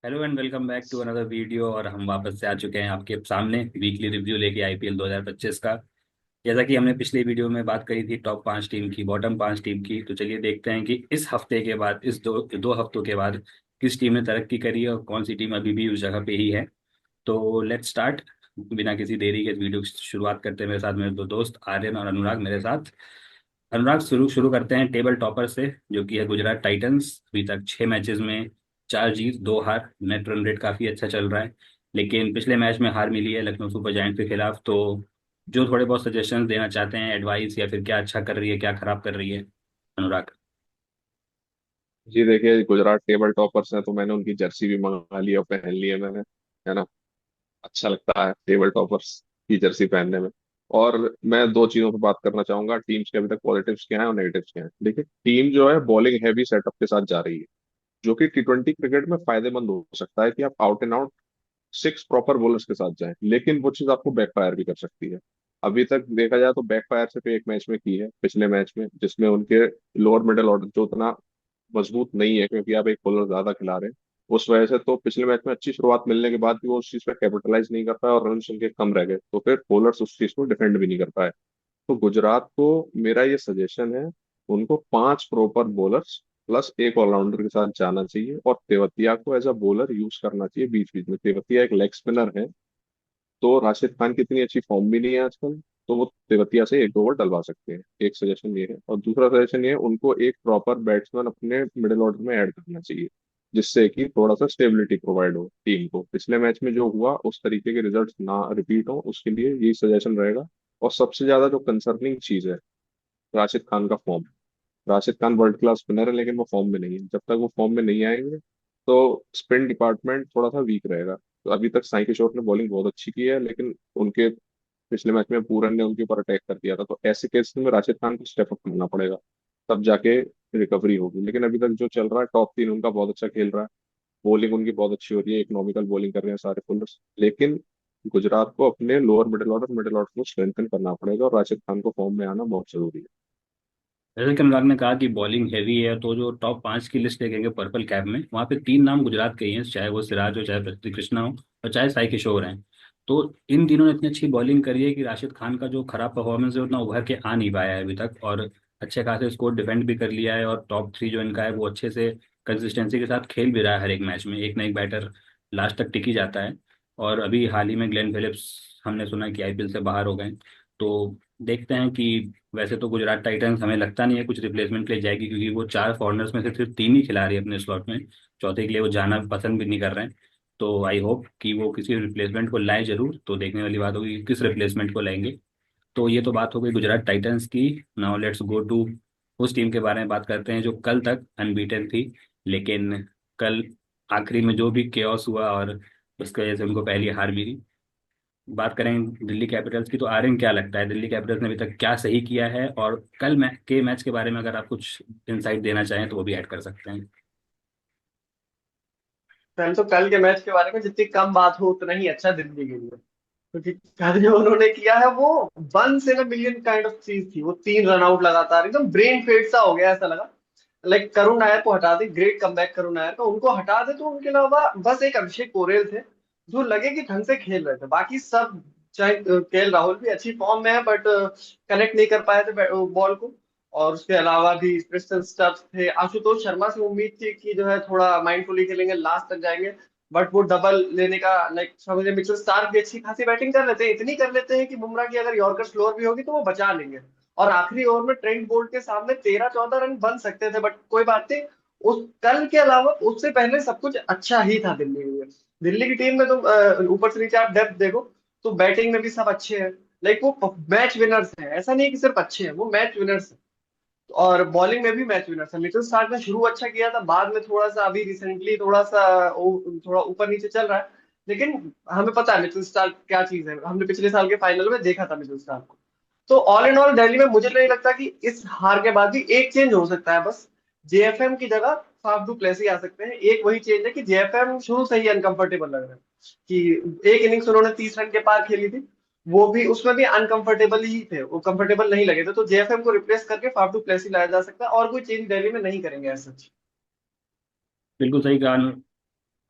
Hello and welcome back to another video. और हम वापस से आ चुके हैं आपके सामने वीकली रिव्यू लेके आईपीएल 2025 का। जैसा कि हमने पिछली वीडियो में बात करी थी टॉप 5 टीम की, बॉटम 5 टीम की, तो चलिए देखते हैं कि इस हफ्ते के बाद, इस दो दो हफ्तों के बाद किस टीम ने तरक्की करी है और कौन सी टीम अभी भी उस जगह पे ही है। तो लेट्स स्टार्ट। बिना किसी देरी के वीडियो की शुरुआत करते हैं। मेरे साथ मेरे दो दोस्त आर्यन और अनुराग मेरे साथ। अनुराग, शुरू शुरू करते हैं टेबल टॉपर से, जो कि है गुजरात टाइटंस। अभी तक 6 मैचेस में 4 जीत 2 हार, नेट रन रेट काफी अच्छा चल रहा है। लेकिन पिछले मैच में हार मिली है लखनऊ सुपर जायंट के खिलाफ। तो जो थोड़े बहुत सजेशंस देना चाहते हैं, एडवाइस, या फिर क्या अच्छा कर रही है क्या खराब कर रही है, अनुराग। जी देखिए, गुजरात टेबल टॉपर्स हैं तो मैंने उनकी जर्सी भी मंगा ली और पहन ली है मैंने। है ना। अच्छा लगता है टेबल टॉपर्स की जर्सी पहनने में। और मैं दो चीजों पर बात करना चाहूंगा, टीम्स के अभी तक पॉजिटिव्स क्या है और नेगेटिव्स क्या है। देखिए, टीम जो है बॉलिंग हैवी सेटअप के साथ जा रही है, जो कि टी20 क्रिकेट में फायदेमंद हो सकता है कि आप out and out 6 proper bowlers के साथ जाएं, लेकिन वो चीज आपको बैकफायर भी कर सकती है। अभी तक देखा जाए तो बैकफायर सिर्फ एक मैच में की है, पिछले मैच में, जिसमें उनके लोअर मिडिल ऑर्डर जो उतना मजबूत नहीं है, क्योंकि आप एक बॉलर ज्यादा खिला रहे हैं। उस वजह से तो पिछले मैच में अच्छी शुरुआत मिलने के बाद भी वो उस चीज पे कैपिटलाइज नहीं कर पाए और रन उनके कम रह गए, तो फिर बॉलर्स उस चीज को डिफेंड भी नहीं कर पाए। तो गुजरात को मेरा ये सजेशन है, उनको 5 प्रॉपर बॉलर्स प्लस एक ऑलराउंडर के साथ जाना चाहिए और तेवतिया को एज अ बॉलर यूज करना चाहिए बीच बीच में। तेवतिया एक लेग स्पिनर है, तो राशिद खान की इतनी अच्छी फॉर्म भी नहीं है आजकल, तो वो तेवतिया से एक दो ओवर डलवा सकते हैं। एक सजेशन ये है, और दूसरा सजेशन ये है, उनको एक प्रॉपर बैट्समैन अपने मिडिल ऑर्डर में ऐड करना चाहिए, जिससे कि थोड़ा सा स्टेबिलिटी प्रोवाइड हो टीम को। पिछले मैच में जो हुआ उस तरीके के रिजल्ट ना रिपीट हो, उसके लिए यही सजेशन रहेगा। और सबसे ज्यादा जो कंसर्निंग चीज है, राशिद खान का form. Rashid Khan world class spinner है, लेकिन वो फॉर्म में नहीं है। जब तक वो फॉर्म में नहीं आएंगे तो स्पिन डिपार्टमेंट थोड़ा सा वीक रहेगा। तो अभी तक साई किशोर ने बॉलिंग बहुत अच्छी की है, लेकिन उनके पिछले मैच में पूरन ने उनके ऊपर अटैक कर दिया था, तो ऐसे केस में राशिद खान को स्टेप अप करना पड़ेगा, तब जाके रिकवरी होगी। लेकिन अभी तक जो चल रहा है, टॉप 3 उनका बहुत अच्छा खेल रहा है, बॉलिंग उनकी बहुत अच्छी हो रही है, इकोनॉमिकल बॉलिंग कर रहे हैं सारे बॉलर्स। लेकिन गुजरात को अपने लोअर मिडिल ऑर्डर को स्ट्रेंथन करना पड़ेगा और राशिद खान को फॉर्म में आना बहुत जरूरी है। जैसे कि अनुराग ने कहा कि बॉलिंग हैवी है, तो जो टॉप 5 की लिस्ट देखेंगे पर्पल कैप में, वहाँ पे 3 नाम गुजरात के ही हैं, चाहे वो सिराज हो, चाहे प्रसिद्ध कृष्णा हो, और चाहे साई किशोर हैं। तो इन तीनों ने इतनी अच्छी बॉलिंग करी है कि राशिद खान का जो खराब परफॉर्मेंस है उतना उभर के आ नहीं पाया है अभी तक। और अच्छे खासे स्कोर डिफेंड भी कर लिया है, और टॉप 3 जो इनका है वो अच्छे से कंसिस्टेंसी के साथ खेल भी रहा है। हर एक मैच में एक ना एक बैटर लास्ट तक टिक ही जाता है। और अभी हाल ही में ग्लेन फिलिप्स हमने सुना कि आईपीएल से बाहर हो गए। तो देखते हैं कि वैसे तो गुजरात टाइटंस हमें लगता नहीं है कुछ रिप्लेसमेंट के लिए जाएगी, क्योंकि वो 4 फॉरनर्स में से सिर्फ 3 ही खिला रही है अपने स्लॉट में। चौथे के लिए वो जाना पसंद भी नहीं कर रहे हैं। तो आई होप कि वो किसी रिप्लेसमेंट को लाए जरूर। तो देखने वाली बात होगी कि किस रिप्लेसमेंट को लाएंगे। तो ये तो बात हो गई गुजरात टाइटंस की। नाउ लेट्स गो टू उस टीम के बारे में बात करते हैं जो कल तक अनबीटन थी। लेकिन कल आखिरी में जो भी केओस हुआ और उसकी वजह से उनको पहली हार मिली। बात करें दिल्ली कैपिटल्स की, तो आर्यन क्या लगता है दिल्ली कैपिटल्स ने अभी तक क्या सही किया है? और कल मैच के बारे में अगर आप कुछ इंसाइट देना चाहें तो वो भी ऐड कर सकते हैं। पहले तो कल के मैच के बारे में जितनी कम बात हो उतना ही अच्छा दिल्ली के लिए। क्योंकि कल जो उन्होंने किया है वो once in a million kind of चीज थी। वो 3 रन आउट लगातार एकदम ब्रेन फेड सा हो गया, ऐसा लगा। लाइक करुण नायर को हटा दे, ग्रेट कमबैक करुण नायर का, उनको हटा दे तो उनके अलावा बस एक अभिषेक पोरेल थे जो लगे कि ढंग से खेल रहे थे। बाकी सब, चाहे केएल राहुल भी अच्छी फॉर्म में है बट कनेक्ट नहीं कर पाए थे बॉल को। और उसके अलावा भी क्रिस्टन स्टब्स थे। आशुतोष शर्मा से उम्मीद थी कि जो है थोड़ा माइंडफुली खेलेंगे, लास्ट तक जाएंगे, बट वो डबल लेने का लाइक समझे। मिचेल स्टार्क भी अच्छी खासी बैटिंग कर लेते हैं, इतनी कर लेते हैं कि बुमराह की अगर यॉर्कर स्लोअर भी होगी तो वो बचा लेंगे। और आखिरी ओवर में ट्रेंट बोल्ट के सामने 13-14 रन बन सकते थे, बट कोई बात नहीं। उस कल के अलावा उससे पहले सब कुछ अच्छा ही था दिल्ली में। दिल्ली की टीम में तो ऊपर से नीचे आप डेप्थ देखो तो बैटिंग में भी सब अच्छे हैं। लाइक वो मैच विनर्स हैं, ऐसा नहीं है कि सिर्फ अच्छे हैं, वो मैच विनर्स हैं। और बॉलिंग में भी मैच विनर्स है। मिचेल स्टार्क ने शुरू अच्छा किया था, बाद में थोड़ा सा अभी रिसेंटली थोड़ा सा थोड़ा ऊपर नीचे चल रहा है। लेकिन हमें पता है मिचेल स्टार्क क्या चीज है, हमने पिछले साल के फाइनल में देखा था मिचेल स्टार्क को। तो ऑल इन ऑल दिल्ली में मुझे नहीं लगता कि इस हार के बाद भी एक चेंज हो सकता है बस। जेएफएम की जगह फाफ डू प्लेसी आ सकते हैं। एक वही चेंज है कि जेएफएम शुरू से ही अनकंफर्टेबल लग रहा है। कि एक इनिंग्स उन्होंने 30 रन के पार खेली थी, वो भी उसमें भी अनकंफर्टेबल ही थे, वो कंफर्टेबल नहीं लगे थे। तो जेएफएम को रिप्लेस करके फाफ डू प्लेसी लाया जा सकता है, और कोई चेंज दिल्ली में नहीं करेंगे ऐसा। बिल्कुल सही कहा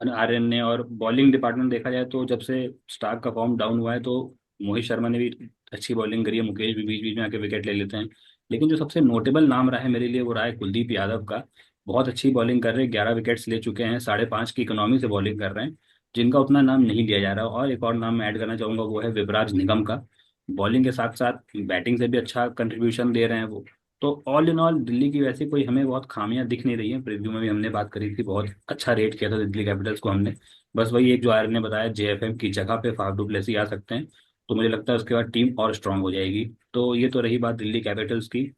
आर्यन ने। और बॉलिंग डिपार्टमेंट देखा जाए तो जब से स्टार्क का फॉर्म डाउन हुआ है तो मोहित शर्मा ने भी अच्छी बॉलिंग करी है, मुकेश भी बीच बीच में आके विकेट ले लेते हैं। लेकिन जो सबसे नोटेबल नाम रहा है मेरे लिए वो रहा है कुलदीप यादव का। बहुत अच्छी बॉलिंग कर रहे हैं, 11 विकेट्स ले चुके हैं, 5.5 की इकोनॉमी से बॉलिंग कर रहे हैं, जिनका उतना नाम नहीं लिया जा रहा। और एक और नाम मैं ऐड करना चाहूंगा, वो है विवराज निगम का। बॉलिंग के साथ साथ बैटिंग से भी अच्छा कंट्रीब्यूशन दे रहे हैं वो। तो ऑल इन ऑल दिल्ली की वैसे कोई हमें बहुत खामियां दिख नहीं रही हैं। प्रीव्यू में भी हमने बात करी थी, बहुत अच्छा रेट किया था दिल्ली कैपिटल्स को हमने। बस वही एक जो आर्यन ने बताया, जेएफएम की जगह पे फाफ डु प्लेसी आ सकते हैं, तो मुझे लगता है उसके बाद टीम और स्ट्रांग हो जाएगी। तो ये तो रही बात दिल्ली कैपिटल्स की।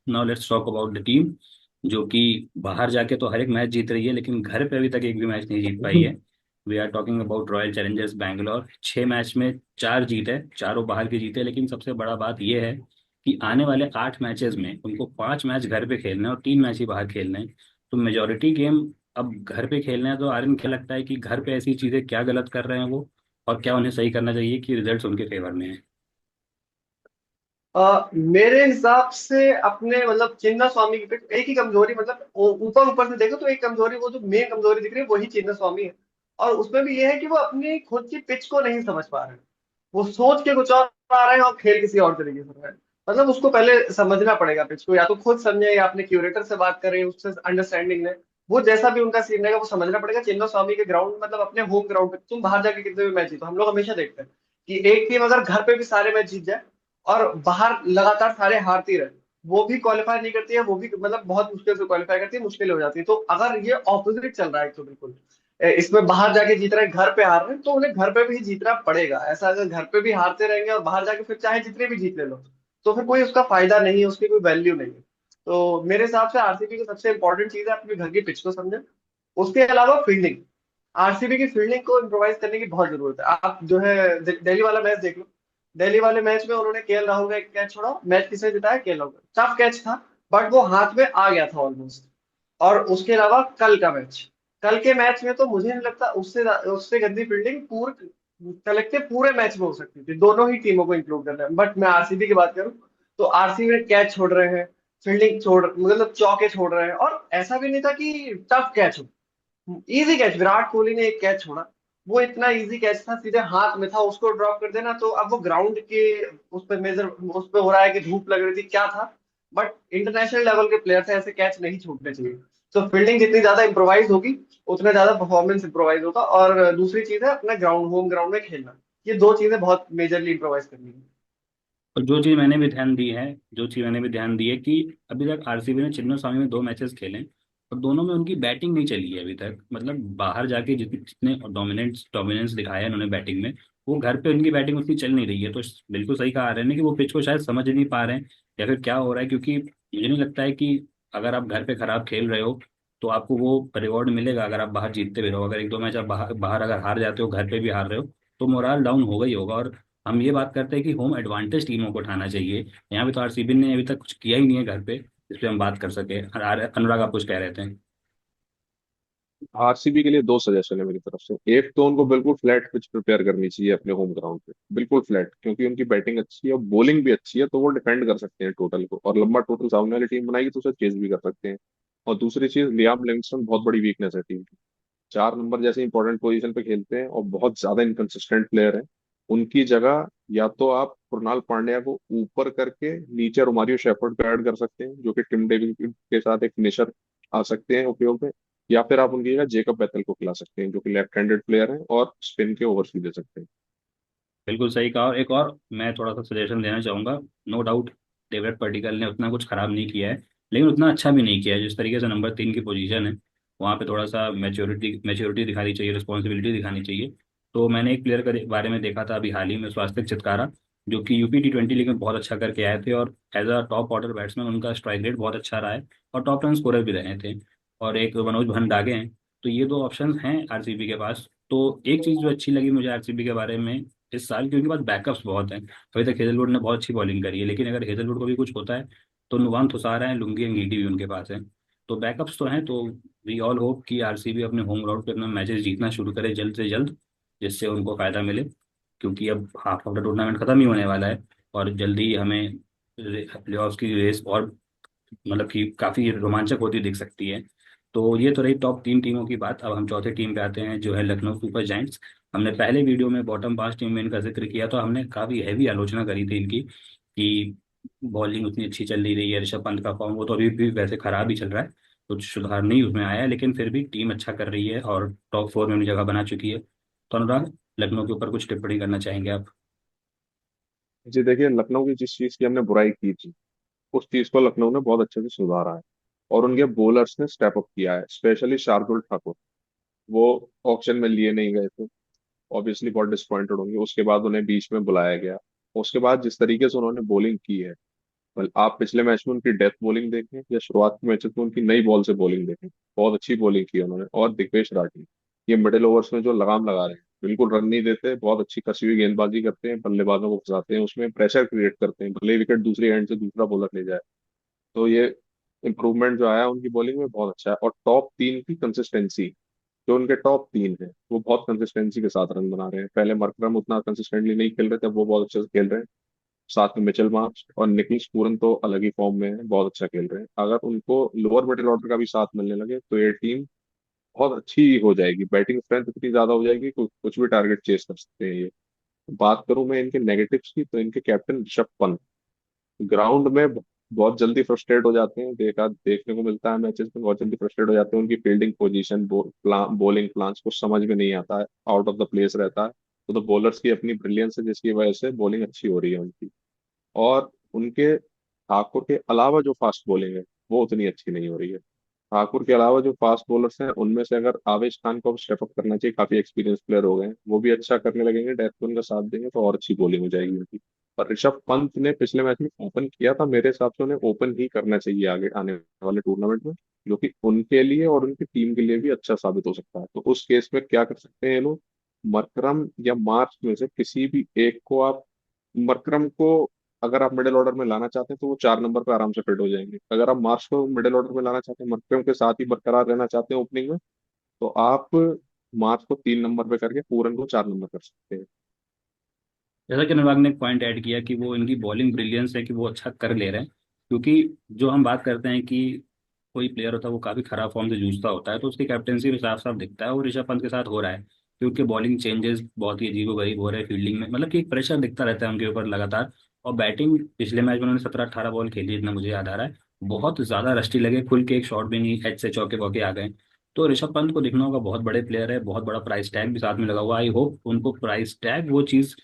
Now let's talk about the team, जो कि बाहर जाके तो हर एक मैच जीत रही है लेकिन घर पे अभी तक एक भी मैच नहीं जीत पाई है। We are talking about Royal Challengers Bangalore. 6 match में 4 जीते, चारों बाहर के जीते। लेकिन सबसे बड़ा बात यह है कि आने वाले 8 मैचेस में उनको 5 मैच घर पे खेलने हैं और 3 मैच ही बाहर खेलने हैं। तो मेजोरिटी गेम अब घर पे खेलना है। तो आर्यन क्या लगता है कि घर पे ऐसी चीजें क्या गलत कर रहे हैं वो, और क्या उन्हें सही करना चाहिए कि रिजल्ट्स उनके फेवर में है? मेरे हिसाब से अपने मतलब चिन्ना स्वामी की पिच एक ही कमजोरी, मतलब ऊपर ऊपर से देखो तो एक कमजोरी, वो जो मेन कमजोरी दिख रही है वही चिन्ना स्वामी है। और उसमें भी ये है कि वो अपनी खुद की पिच को नहीं समझ पा रहे हैं। वो सोच के कुछ और आ रहे हैं और खेल किसी और तरीके से रहा है। मतलब उसको पहले समझना पड़ेगा पिच को, या तो खुद समझे या अपने क्यूरेटर से बात करें, उससे अंडरस्टैंडिंग ले। वो जैसा भी उनका सीन रहेगा वो समझना पड़ेगा। चिन्ना स्वामी के ग्राउंड मतलब अपने होम ग्राउंड पे तुम बाहर जाके कितने भी मैच जीतो, हम लोग हमेशा देखते हैं कि एक टीम अगर घर पे भी सारे मैच जीत जाए और बाहर लगातार सारे हारती रहे, वो भी क्वालिफाई नहीं करती है। वो भी मतलब बहुत मुश्किल से क्वालिफाई करती है, मुश्किल हो जाती है। तो अगर ये ऑपोजिट चल रहा है तो बिल्कुल इसमें बाहर जाके जीत रहे हैं, घर पे हार रहे हैं, तो उन्हें घर पे भी जीतना पड़ेगा। ऐसा अगर घर पे भी हारते रहेंगे और बाहर जाके फिर चाहे जितने भी जीत ले लो, तो फिर कोई उसका फायदा नहीं है, उसकी कोई वैल्यू नहीं है। तो मेरे हिसाब से आरसीबी की सबसे इंपॉर्टेंट चीज है अपने घर की पिच को समझे। उसके अलावा फील्डिंग, आरसीबी की फील्डिंग को इम्प्रोवाइज करने की बहुत जरूरत है। आप जो है दिल्ली वाला मैच देख लो। दिल्ली वाले मैच में उन्होंने केएल राहुल का एक कैच छोड़ा, मैच किसने जिताया, केएल राहुल। टफ कैच था बट वो हाथ में आ गया था ऑलमोस्ट। और उसके अलावा कल का मैच, कल के मैच में तो मुझे नहीं लगता उससे उससे गंदी फील्डिंग पूरे कलेक्टिव पूरे मैच में हो सकती थी, दोनों ही टीमों को इंक्लूड करना है। बट मैं आरसीबी की बात करूं तो आरसीबी में कैच छोड़ रहे हैं, फील्डिंग छोड़ मतलब चौके छोड़ रहे हैं। और ऐसा भी नहीं था कि टफ कैच हो, इजी कैच। विराट कोहली ने एक कैच छोड़ा, वो इतना इजी कैच था, सीधे हाथ में था, उसको ड्रॉप कर देना। तो अब वो ग्राउंड के उस पर मेजर उस पर हो रहा है कि धूप लग रही थी क्या था, बट इंटरनेशनल लेवल के प्लेयर से ऐसे कैच नहीं छूटने चाहिए। तो फील्डिंग जितनी ज्यादा इंप्रोवाइज होगी उतना ज्यादा परफॉर्मेंस इंप्रोवाइज होगा। और दूसरी चीज है अपना ग्राउंड होम ग्राउंड में खेलना। ये दो चीजें बहुत मेजरली इंप्रोवाइज करनी है। और जो चीज़ मैंने भी ध्यान दी है, जो चीज़ मैंने भी ध्यान दी है कि अभी तक आरसीबी ने चिन्नास्वामी में 2 मैचेस खेले और दोनों में उनकी बैटिंग नहीं चली है अभी तक। मतलब बाहर जाके जितने जितने डोमिनेंस डोमिनेंस दिखाया है उन्होंने बैटिंग में, वो घर पे उनकी बैटिंग उतनी चल नहीं रही है। तो बिल्कुल सही कहा आ रहे हैं कि वो पिच को शायद समझ नहीं पा रहे हैं, या फिर क्या हो रहा है। क्योंकि मुझे नहीं लगता है कि अगर आप घर पे खराब खेल रहे हो तो आपको वो रिवॉर्ड मिलेगा अगर आप बाहर जीतते भी रहो। अगर 1-2 मैच आप बाहर बाहर अगर हार जाते हो, घर पे भी हार रहे हो, तो मोराल डाउन होगा ही होगा। और हम ये बात करते हैं कि होम एडवांटेज टीमों को उठाना चाहिए, यहाँ पे तो आरसीबी ने अभी तक कुछ किया ही नहीं है घर पे, इस पे हम बात कर सके। अनुराग आप कुछ कह रहे थे? आरसीबी के लिए दो सजेशन है मेरी तरफ से। एक तो उनको बिल्कुल फ्लैट पिच प्रिपेयर करनी चाहिए अपने होम ग्राउंड पे, बिल्कुल फ्लैट, क्योंकि उनकी बैटिंग अच्छी है और बॉलिंग भी अच्छी है, तो वो डिफेंड कर सकते हैं टोटल को, और लंबा टोटल सामने वाली टीम बनाएगी तो उसे चेज भी कर सकते हैं। और दूसरी चीज, लियाम लिविंगस्टन बहुत बड़ी वीकनेस है टीम की। 4 नंबर जैसे इंपॉर्टेंट पोजीशन पे खेलते हैं और बहुत ज्यादा इनकंसिस्टेंट प्लेयर हैं। उनकी जगह या तो आप कुणाल पांड्या को ऊपर करके नीचे रोमारियो शेफर्ड को ऐड कर सकते हैं, जो कि टिम डेविड के साथ एक फिनिशर आ सकते हैं उपयोग में। या फिर आप उनकी जगह जेकब बेथल को खिला सकते हैं, जो कि लेफ्ट हैंडेड प्लेयर हैं और स्पिन के ओवर्स भी दे सकते हैं। बिल्कुल सही कहा। और एक और मैं थोड़ा सा सजेशन देना चाहूंगा। नो डाउट डेविड पर्टिकल ने उतना कुछ खराब नहीं किया है, लेकिन उतना अच्छा भी नहीं किया है। जिस तरीके से नंबर 3 की पोजीशन है, वहाँ पे थोड़ा सा मैच्योरिटी मैच्योरिटी दिखानी चाहिए, रिस्पॉन्सिबिलिटी दिखानी चाहिए। तो मैंने एक प्लेयर के बारे में देखा था अभी हाल ही में, स्वास्तिक चित्कारा, जो कि यूपी T20 लीग में बहुत अच्छा करके आए थे और as a top order batsman उनका स्ट्राइक रेट बहुत अच्छा रहा है और टॉप रन स्कोरर भी रहे थे। और एक मनोज भंडागे हैं। तो ये दो ऑप्शंस हैं आरसीबी के पास। तो एक चीज़ जो अच्छी लगी मुझे आरसीबी के बारे में इस साल, की उनके पास बैकअप्स बहुत हैं। अभी तक हेजलवुड ने बहुत अच्छी बॉलिंग करी है, लेकिन अगर हेजलवुड को भी कुछ होता है तो नुवान थुसारा है, लुंगी अंगीटी भी उनके पास है। तो बैकअप्स तो हैं। तो वी ऑल होप कि आरसीबी अपने होम ग्राउंड पे अपना मैचेस जीतना शुरू करे जल्द से जल्द, जिससे उनको फायदा मिले। क्योंकि अब हाफ ऑफ द टूर्नामेंट खत्म ही होने वाला है और जल्दी ही हमें प्लेऑफ्स की रेस और मतलब कि काफी रोमांचक होती दिख सकती है। तो ये तो रही टॉप 3 टीमों की बात। अब हम चौथी टीम पे आते हैं, जो है लखनऊ सुपर जायंट्स। हमने पहले वीडियो में बॉटम 5 टीम में इनका जिक्र किया, तो हमने काफ़ी हैवी आलोचना करी थी इनकी कि बॉलिंग उतनी अच्छी चल नहीं रही है। ऋषभ पंत का फॉर्म वो तो अभी भी वैसे खराब ही चल रहा है, कुछ सुधार नहीं उसमें आया है, लेकिन फिर भी टीम अच्छा कर रही है और टॉप 4 में अपनी जगह बना चुकी है। तो अनुराग, लखनऊ के ऊपर कुछ टिप्पणी करना चाहेंगे आप? जी देखिए, लखनऊ की जिस चीज की हमने बुराई की थी, उस चीज को लखनऊ ने बहुत अच्छे से सुधारा है। और उनके बॉलर्स ने स्टेप अप किया है, स्पेशली शार्दुल ठाकुर। वो ऑक्शन में लिए नहीं गए थे, ऑब्वियसली बहुत डिसअपॉइंटेड होंगे। उसके बाद उन्हें बीच में बुलाया गया। उसके बाद जिस तरीके से उन्होंने बॉलिंग की है, well, आप पिछले मैच में उनकी डेथ बॉलिंग देखें या शुरुआत के मैच में उनकी नई बॉल से बॉलिंग देखें, बहुत अच्छी बॉलिंग की है उन्होंने। और दिग्वेश राठी, ये मिडिल ओवर्स में जो लगाम लगा रहे हैं, बिल्कुल रन नहीं देते, बहुत अच्छी कसी हुई गेंदबाजी करते हैं, बल्लेबाजों को फंसाते हैं, उसमें प्रेशर क्रिएट करते हैं, भले विकेट दूसरी एंड से दूसरा बॉलर ले जाए। तो ये इम्प्रूवमेंट जो आया उनकी बॉलिंग में बहुत अच्छा है। और टॉप 3 की कंसिस्टेंसी, जो उनके टॉप 3 है वो बहुत कंसिस्टेंसी के साथ रन बना रहे हैं। पहले मरकरम उतना कंसिस्टेंटली नहीं खेल रहे थे, अब वो बहुत अच्छे से खेल रहे हैं। साथ में मिचेल मार्श और निखिल पूरन तो अलग ही फॉर्म में है, बहुत अच्छा खेल रहे हैं। अगर उनको लोअर मिडिल ऑर्डर का भी साथ मिलने लगे तो ये टीम बहुत अच्छी हो जाएगी। बैटिंग स्ट्रेंथ इतनी ज्यादा हो जाएगी, कुछ भी टारगेट चेस कर सकते हैं ये। बात करूं मैं इनके नेगेटिव्स की, तो इनके कैप्टन ऋषभ पंत ग्राउंड में बहुत जल्दी फ्रस्ट्रेट हो जाते हैं। देखने को मिलता है मैचेस में, बहुत जल्दी फ्रस्ट्रेट हो जाते हैं। उनकी फील्डिंग पोजीशन, बॉलिंग प्लान्स को समझ में नहीं आता है, आउट ऑफ द प्लेस रहता है। तो बॉलर्स की अपनी ब्रिलियंस है जिसकी वजह से बॉलिंग अच्छी हो रही है उनकी। और उनके ठाकुर के अलावा जो फास्ट बॉलिंग है वो उतनी अच्छी नहीं हो रही है। ठाकुर के अलावा जो फास्ट बॉलर्स हैं उनमें से अगर आवेश खान को स्टेप अप करना चाहिए, काफी एक्सपीरियंस प्लेयर हो गए हैं, वो भी अच्छा करने लगेंगे, डेथ पे उनका साथ देंगे तो और अच्छी बॉलिंग हो जाएगी उनकी। और ऋषभ पंत ने पिछले मैच में ओपन किया था, मेरे हिसाब से उन्हें ओपन ही करना चाहिए आगे आने वाले टूर्नामेंट में, जो कि उनके लिए और उनकी टीम के लिए भी अच्छा साबित हो सकता है। तो उस केस में क्या कर सकते हैं ये लोग, मरकरम या मार्च में से किसी भी एक को आप, मरकरम को अगर आप मिडिल ऑर्डर में लाना चाहते हैं तो वो 4 नंबर पे आराम से फिट हो जाएंगे। अगर आप मार्श को मिडिल ऑर्डर में लाना चाहते हैं, मरकरम के साथ ही बरकरार रहना चाहते हैं ओपनिंग में, तो आप मार्च को 3 नंबर पे करके पूरन को 4 नंबर कर सकते हैं। जैसा कि अनुराग ने एक पॉइंट ऐड किया कि वो इनकी बॉलिंग ब्रिलियंस है कि वो अच्छा कर ले रहे हैं, क्योंकि जो हम बात करते हैं कि कोई प्लेयर होता है वो काफी खराब फॉर्म से जूझता होता है, तो उसकी कैप्टेंसी में साफ साफ दिखता है, और ऋषभ पंत के साथ हो रहा है क्योंकि बॉलिंग चेंजेस बहुत ही अजीबोगरीब हो रहे हैं फील्डिंग में, मतलब कि एक प्रेशर दिखता रहता है उनके ऊपर लगातार। और बैटिंग पिछले मैच में उन्होंने 17-18 बॉल खेली, इतना मुझे याद आ रहा है, बहुत ज्यादा रस्टी लगे, खुल के एक शॉट भी नहीं, एच से चौके वौके आ गए। तो ऋषभ पंत को दिखना होगा, बहुत बड़े प्लेयर है, बहुत बड़ा प्राइस टैग भी साथ में लगा हुआ। आई होप उनको प्राइस टैग वो चीज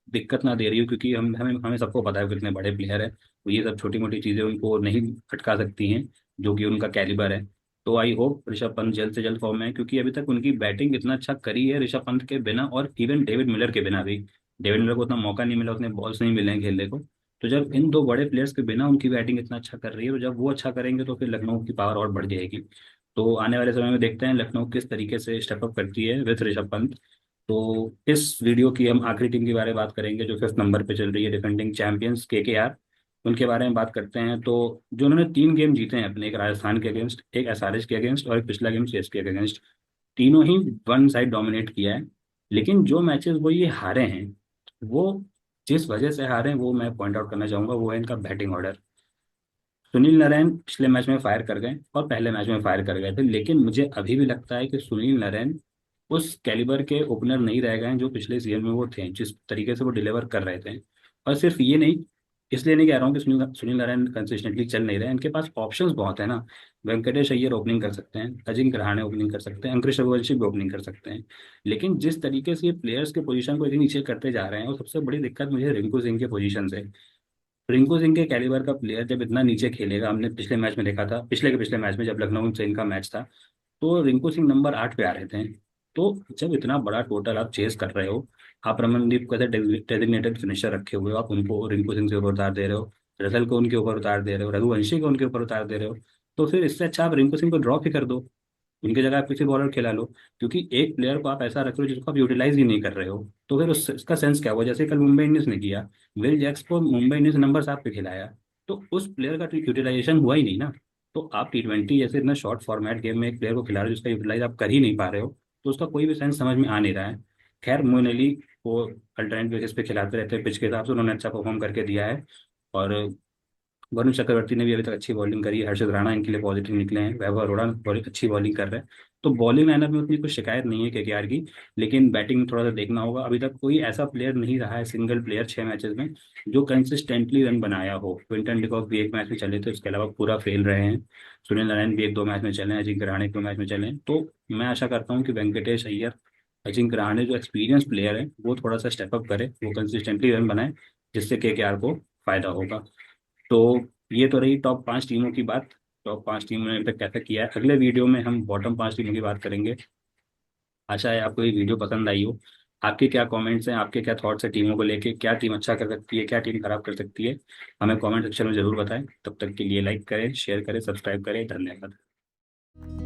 दिक्कत ना दे रही हो, क्योंकि हम हमें हमें सबको पता है वो कितने बड़े प्लेयर है, तो ये सब छोटी मोटी चीजें उनको नहीं खटका सकती हैं, जो कि उनका कैलिबर है। तो आई होप ऋषभ पंत जल्द से जल्द फॉर्म में है, क्योंकि अभी तक उनकी बैटिंग इतना अच्छा करी है ऋषभ पंत के बिना, और इवन डेविड मिलर के बिना भी। डेविड मिलर को उतना मौका नहीं मिला, उतने बॉल्स नहीं मिले हैं खेलने को। तो जब इन दो बड़े प्लेयर्स के बिना उनकी बैटिंग इतना अच्छा कर रही है, तो जब वो अच्छा करेंगे तो फिर लखनऊ की पावर और बढ़ जाएगी। तो आने वाले समय में देखते हैं लखनऊ किस तरीके से स्टेप अप करती है विथ ऋषभ पंत। तो इस वीडियो की हम आखिरी टीम के बारे में बात करेंगे, जो 5th नंबर पे चल रही है, डिफेंडिंग चैंपियंस केकेआर। उनके बारे में बात करते हैं। तो जो उन्होंने 3 गेम जीते हैं अपने, एक राजस्थान के अगेंस्ट, एक एसआरएच के अगेंस्ट, और एक पिछला गेम सीएसके के अगेंस्ट, तीनों ही वन साइड डोमिनेट किया है। लेकिन जो मैचेस वो ये हारे हैं, वो जिस वजह से हारे हैं वो मैं पॉइंट आउट करना चाहूंगा, वो है इनका बैटिंग ऑर्डर। सुनील नारायण पिछले मैच में फायर कर गए और पहले मैच में फायर कर गए थे, लेकिन मुझे अभी भी लगता है कि सुनील नारायण उस कैलिबर के ओपनर नहीं रह गए हैं जो पिछले सीजन में वो थे, जिस तरीके से वो डिलीवर कर रहे थे। और सिर्फ ये नहीं, इसलिए नहीं कह रहा हूँ कि सुनील सुनील नारायण कंसिस्टेंटली चल नहीं रहे हैं, इनके पास ऑप्शंस बहुत है ना। वेंकटेश अय्यर ओपनिंग कर सकते हैं, अजिंक्य रहाणे ओपनिंग कर सकते हैं, अंकुश रघुवंशी भी ओपनिंग कर सकते हैं। लेकिन जिस तरीके से ये प्लेयर्स के पोजीशन को इतनी नीचे करते जा रहे हैं, और सबसे बड़ी दिक्कत मुझे रिंकू सिंह के पोजीशन से। रिंकू सिंह के कैलिबर का प्लेयर जब इतना नीचे खेलेगा, हमने पिछले मैच में देखा था, पिछले के पिछले मैच में जब लखनऊ से इनका मैच था, तो रिंकू सिंह नंबर 8 पे आ रहे थे। तो जब इतना बड़ा टोटल आप चेस कर रहे हो, आप रमनदीप को डेजिग्नेटेड फिनिशर रखे हुए हो, आप उनको रिंकू सिंह से ऊपर उतार दे रहे हो, रसल को उनके ऊपर उतार दे रहे हो, रघुवंशी को उनके ऊपर उतार दे रहे हो, तो फिर इससे अच्छा आप रिंकू सिंह को ड्रॉप ही कर दो, उनकी जगह आप किसी बॉलर खिला लो। क्योंकि एक प्लेयर को आप ऐसा रख रहे हो जिसको आप यूटिलाइज ही नहीं कर रहे हो, तो फिर उसका सेंस क्या हुआ? जैसे कल मुंबई इंडियंस ने किया, विल जैक्स को मुंबई इंडियंस नंबर 7 पे खिलाया, तो उस प्लेयर का यूटिलाइजेशन हुआ ही नहीं ना। तो आप T20 जैसे इतना शॉर्ट फॉर्मेट गेम में एक प्लेयर को खिला रहे हो जिसका यूटिलाइज आप कर ही नहीं पा रहे हो, तो उसका कोई भी सेंस समझ में आ नहीं रहा है। खैर, मोइन अली को अल्टरनेट बेसिस पे खिलाते रहते हैं, पिच के हिसाब से उन्होंने अच्छा परफॉर्म करके दिया है। और वरुण चक्रवर्ती ने भी अभी तक अच्छी बॉलिंग करी है, हर्षद राणा इनके लिए पॉजिटिव निकले हैं, वैभव अरोड़ा बहुत अच्छी बॉलिंग कर रहे हैं। तो बॉलिंग लाइनअप में उतनी कोई शिकायत नहीं है केकेआर की। लेकिन बैटिंग में थोड़ा सा देखना होगा, अभी तक कोई ऐसा प्लेयर नहीं रहा है, सिंगल प्लेयर 6 मैचेस में जो कंसिस्टेंटली रन बनाया हो। क्विंटन डिकॉक भी एक मैच में चले थे, उसके अलावा पूरा फेल रहे हैं। सुनील नारायण भी 1-2 मैच में चले हैं, अजिंक्य रहाणे 1-2 मैच में चले हैं। तो मैं आशा करता हूँ कि वेंकटेश अय्यर, अजिंक्य रहाणे जो एक्सपीरियंस प्लेयर है वो थोड़ा सा स्टेप अप करे, वो कंसिस्टेंटली रन बनाए, जिससे केकेआर को फायदा होगा। तो ये तो रही टॉप 5 टीमों की बात। टॉप 5 टीमों ने अभी तक कैसा किया है, अगले वीडियो में हम बॉटम 5 टीमों की बात करेंगे। आशा है आपको ये वीडियो पसंद आई हो। आपके क्या कमेंट्स हैं, आपके क्या थॉट्स हैं टीमों को लेके, क्या टीम अच्छा कर सकती है, क्या टीम खराब कर सकती है, हमें कमेंट सेक्शन में जरूर बताएं। तब तक के लिए लाइक करें, शेयर करें, सब्सक्राइब करें। धन्यवाद।